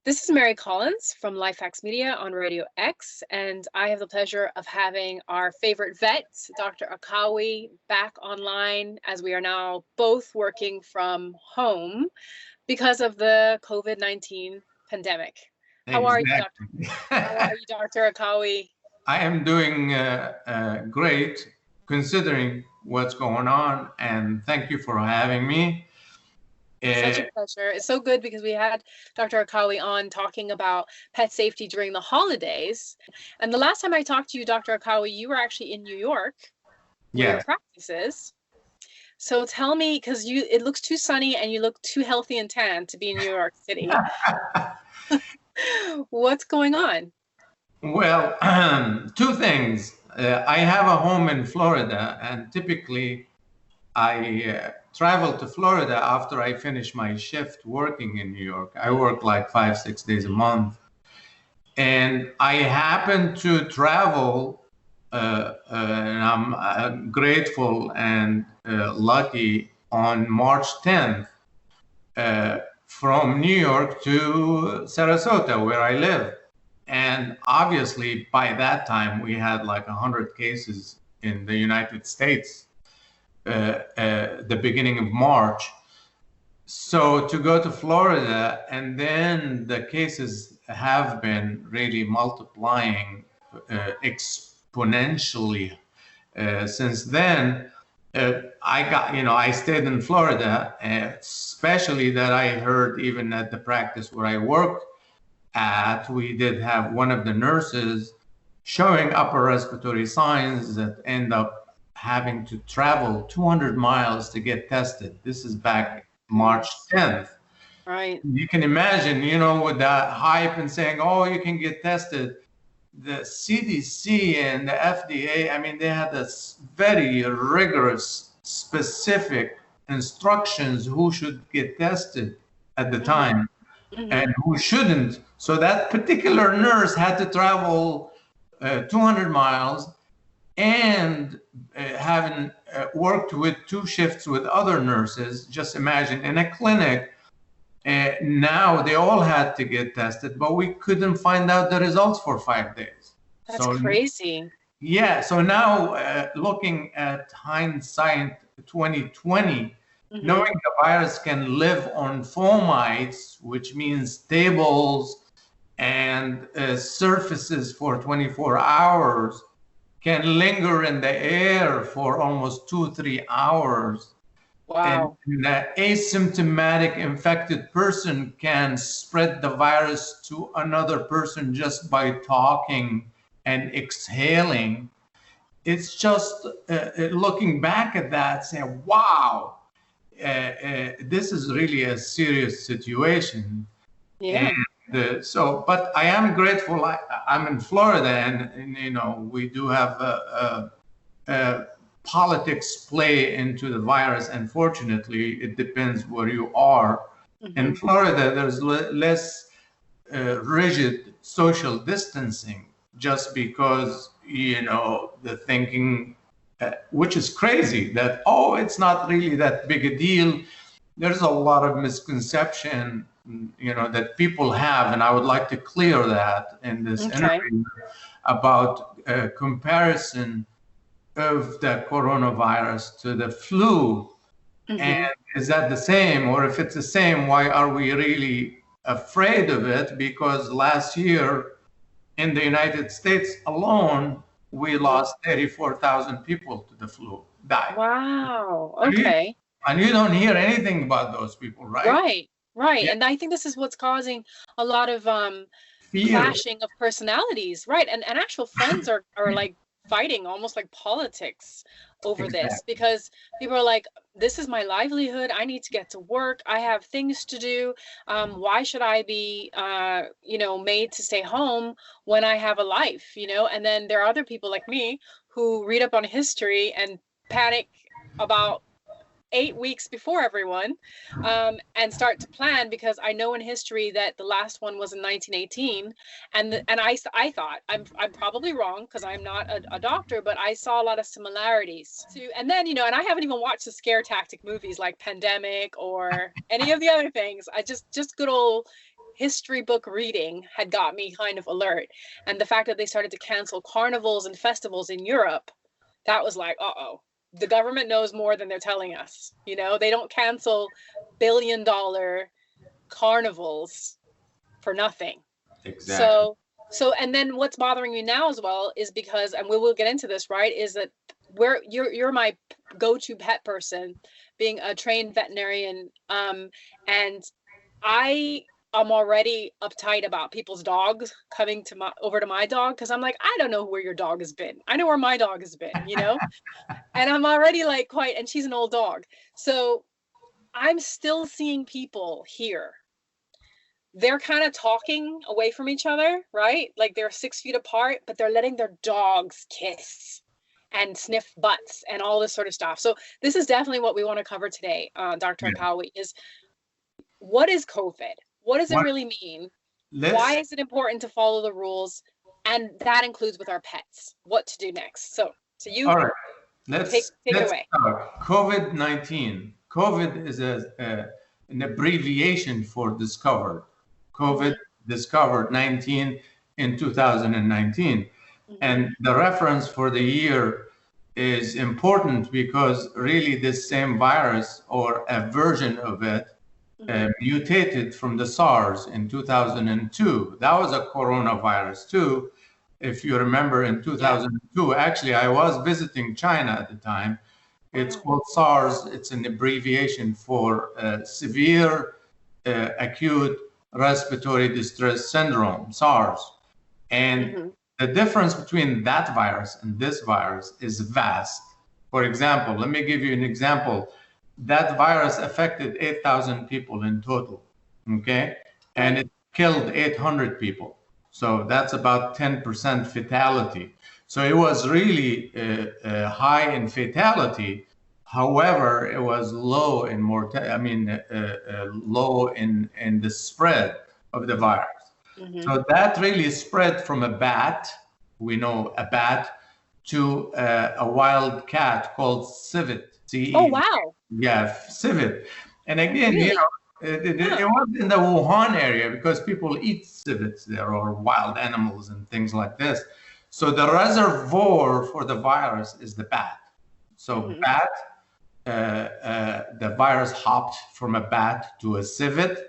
This is Mary Collins from Lifehakx Media on Radio X, and I have the pleasure of having our favorite vet, Dr. Akawi, back online as we are now both working from home because of the COVID-19 pandemic. How are you, Dr. How are you, Dr. Akawi? I am doing great considering what's going on, and thank you for having me. Such a pleasure. It's so good because we had Dr. Akawi on talking about pet safety during the holidays. And the last time I talked to you, Dr. Akawi, you were actually in New York where your practice is. So tell me, because it looks too sunny and you look too healthy and tan to be in New York City. What's going on? Well, two things. I have a home in Florida, and typically I travel to Florida after I finish my shift working in New York. I work like 5-6 days a month. And I happen to travel, and I'm grateful and lucky, on March 10th from New York to Sarasota, where I live. And obviously, by that time, we had like 100 cases in the United States. The beginning of March. So to go to Florida, and then the cases have been really multiplying exponentially since then. I stayed in Florida, especially that I heard even at the practice where I work at, we did have one of the nurses showing upper respiratory signs that end up having to travel 200 miles to get tested. This is back March 10th. Right. You can imagine, with that hype and saying, oh, you can get tested. The CDC and the FDA, they had this very rigorous, specific instructions who should get tested at the time and who shouldn't. So that particular nurse had to travel 200 miles, and having worked with 2 shifts with other nurses, just imagine in a clinic, now they all had to get tested, but we couldn't find out the results for 5 days. That's crazy. Yeah, so now looking at hindsight 2020, knowing the virus can live on fomites, which means tables and surfaces for 24 hours, can linger in the air for almost 2-3 hours. Wow. And an asymptomatic infected person can spread the virus to another person just by talking and exhaling. It's just looking back at that, saying, wow, this is really a serious situation. Yeah. But I am grateful. I'm in Florida, and we do have politics play into the virus. Unfortunately, it depends where you are. In Florida, there's less rigid social distancing, just because the thinking, which is crazy, that it's not really that big a deal. There's a lot of misconception that people have, and I would like to clear that in this interview about comparison of the coronavirus to the flu. And is that the same? Or if it's the same, why are we really afraid of it? Because last year in the United States alone, we lost 34,000 people to the flu, died. Wow. Okay. And you don't hear anything about those people, right? Right. Yeah. And I think this is what's causing a lot of clashing of personalities. Right. And actual friends are like fighting almost like politics over this, because people are like, this is my livelihood. I need to get to work. I have things to do. Why should I be, made to stay home when I have a life, And then there are other people like me who read up on history and panic about 8 weeks before everyone, and start to plan, because I know in history that the last one was in 1918, and I thought, I'm probably wrong because I'm not a doctor, but I saw a lot of similarities to, and then and I haven't even watched the scare tactic movies like Pandemic or any of the other things. I just good old history book reading had got me kind of alert. And the fact that they started to cancel carnivals and festivals in Europe, that was like, uh-oh, the government knows more than they're telling us. You know, they don't cancel billion-dollar carnivals for nothing. Exactly. So, and then what's bothering me now as well is because, and we will get into this, right, is that you're my go-to pet person, being a trained veterinarian, and I am already uptight about people's dogs coming to over to my dog, because I'm like, I don't know where your dog has been. I know where my dog has been, you know, and I'm already like quite, and she's an old dog, so I'm still seeing people here. They're kind of talking away from each other, right? Like they're 6 feet apart, but they're letting their dogs kiss and sniff butts and all this sort of stuff. So this is definitely what we want to cover today, Dr. Akawi, is what is COVID? What does it really mean? Why is it important to follow the rules? And that includes with our pets, what to do next. So you all right. Let's take it away. COVID-19. COVID is an abbreviation for discovered. COVID discovered 19 in 2019. And the reference for the year is important because really this same virus or a version of it mutated from the SARS in 2002. That was a coronavirus too. If you remember, in 2002, actually, I was visiting China at the time. It's called SARS. It's an abbreviation for severe acute respiratory distress syndrome, SARS. And the difference between that virus and this virus is vast. For example, let me give you an example. That virus affected 8,000 people in total, okay? And it killed 800 people. So that's about 10% fatality. So it was really high in fatality. However, it was low in low in the spread of the virus. So that really spread from a bat, we know a bat, to a wild cat called civet. Oh, wow. Yeah, civet. And again, really? You know, it was in the Wuhan area because people eat civets there or wild animals and things like this. So the reservoir for the virus is the bat. So bat, the virus hopped from a bat to a civet,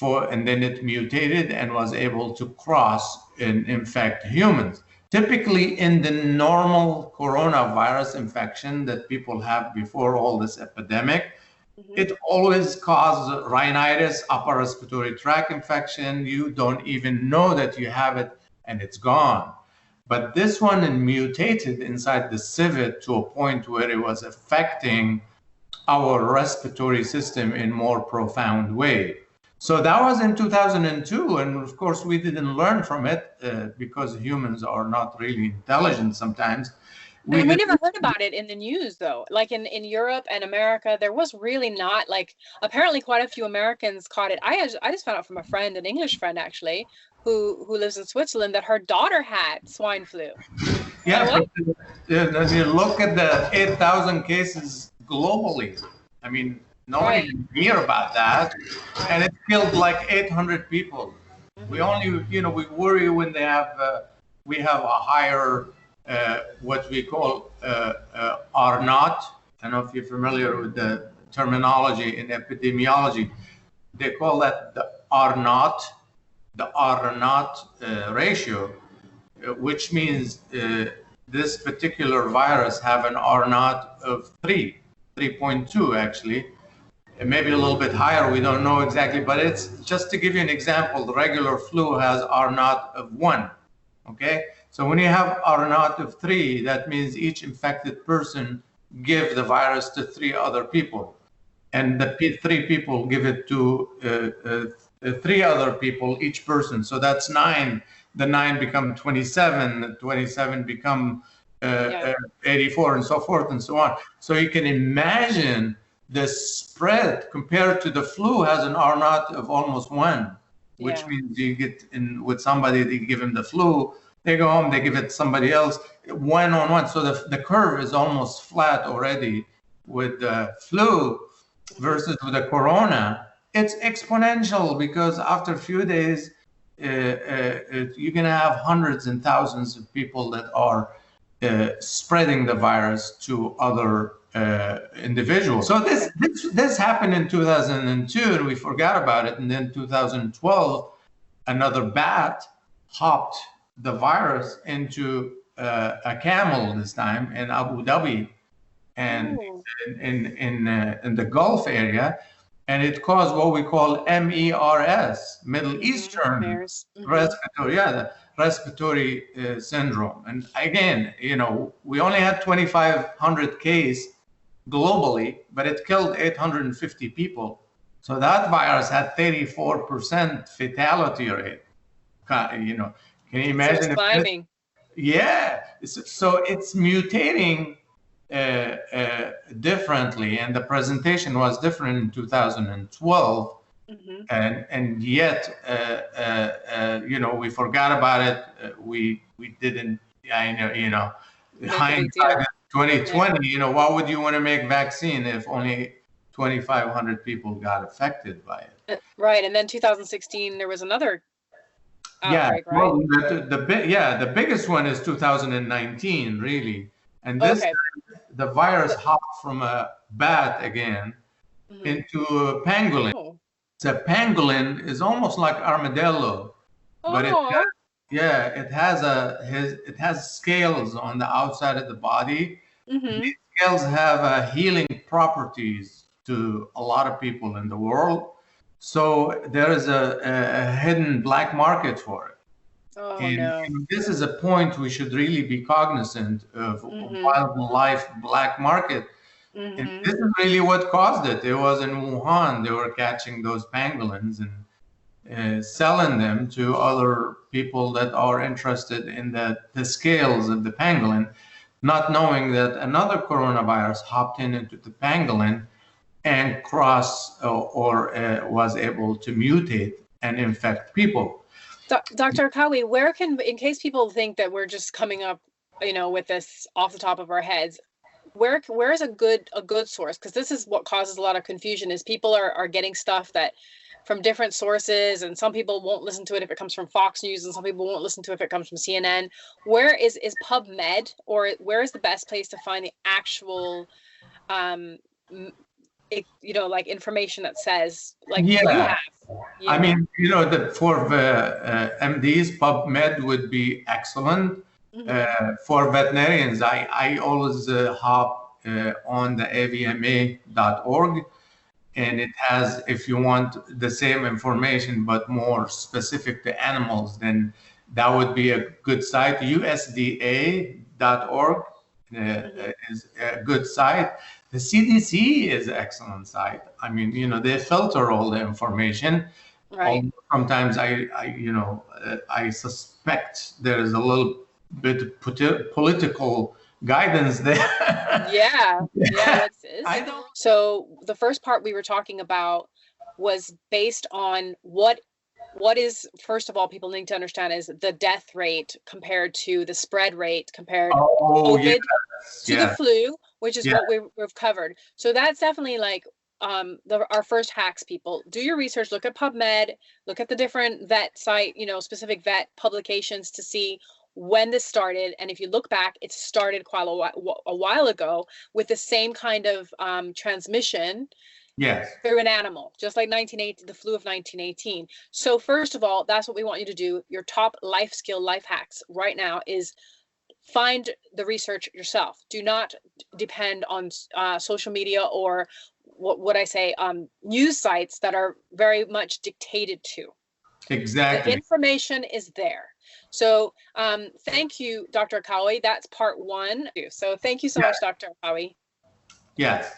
and then it mutated and was able to cross and infect humans. Typically in the normal coronavirus infection that people have before all this epidemic, it always causes rhinitis, upper respiratory tract infection. You don't even know that you have it and it's gone. But this one mutated inside the civet to a point where it was affecting our respiratory system in more profound way. So that was in 2002, and of course we didn't learn from it because humans are not really intelligent sometimes. We never heard about it in the news though. Like in Europe and America, there was really not, like, apparently quite a few Americans caught it. I just found out from a friend, an English friend actually, who lives in Switzerland, that her daughter had swine flu. Yeah, as you look at the 8,000 cases globally, I mean, nobody can hear about that, and it killed like 800 people. We only, you know, we worry when they have, we have a higher, what we call R naught. I don't know if you're familiar with the terminology in epidemiology. They call that the R naught ratio, which means this particular virus have an R naught of 3.2 actually. Maybe a little bit higher, we don't know exactly, but it's just to give you an example, the regular flu has R naught of 1, okay? So when you have R naught of 3, that means each infected person give the virus to 3 other people. And the 3 people give it to 3 other people, each person. So that's 9. The 9 become 27, the 27 become 84, and so forth and so on. So you can imagine the spread compared to the flu has an R naught of almost 1, which means you get in with somebody, they give him the flu, they go home, they give it to somebody else, 1 on 1. So the curve is almost flat already with the flu versus with the corona. It's exponential because after a few days, you're going to have hundreds and thousands of people that are spreading the virus to other individuals. So this happened in 2002, and we forgot about it. And then 2012, another bat hopped the virus into a camel, this time in Abu Dhabi and in the Gulf area. And it caused what we call MERS, Middle Eastern respiratory, the respiratory syndrome. And again, we only had 2,500 cases globally, but it killed 850 people. So that virus had 34% fatality rate. Can you imagine? So it's climbing. So it's mutating differently, and the presentation was different in 2012, and yet we forgot about it. We didn't. Hindsight 2020. Why would you want to make vaccine if only 2,500 people got affected by it? Right, and then 2016 there was another outbreak, right? Well, the biggest one is 2019, really, and this. The virus hopped from a bat again into a pangolin. So pangolin is almost like armadillo, but it has scales on the outside of the body. These scales have healing properties to a lot of people in the world. So there is a hidden black market for it. And this is a point we should really be cognizant of. Wildlife black market. And this is really what caused it. It was in Wuhan. They were catching those pangolins and selling them to other people that are interested in the scales of the pangolin, not knowing that another coronavirus hopped into the pangolin and was able to mutate and infect people. Dr. Akawi, in case people think that we're just coming up, with this off the top of our heads, where is a good source? Because this is what causes a lot of confusion, is people are getting stuff that from different sources, and some people won't listen to it if it comes from Fox News, and some people won't listen to it if it comes from CNN. Where is PubMed, or where is the best place to find the actual like information that says what you have? I mean, for the MDs, PubMed would be excellent. For veterinarians, I always hop on the avma.org, and it has, if you want the same information but more specific to animals, then that would be a good site. USDA.org is a good site. The CDC is an excellent site. I mean, they filter all the information. Right. Sometimes I suspect there is a little bit of political guidance there. So the first part we were talking about was based on what is, first of all, people need to understand is the death rate compared to the spread rate compared COVID to the flu, which is what we've covered. So that's definitely like our first hacks. People, do your research, look at PubMed, look at the different vet site, specific vet publications to see when this started. And if you look back, it started quite a while ago with the same kind of transmission through an animal, just like the flu of 1918. So first of all, that's what we want you to do. Your top life hacks right now is find the research yourself. Do not depend on social media or what I say, news sites that are very much dictated to. Exactly. The information is there. So thank you, Dr. Akawi. That's part one. So thank you so much, Dr. Akawi. Yes.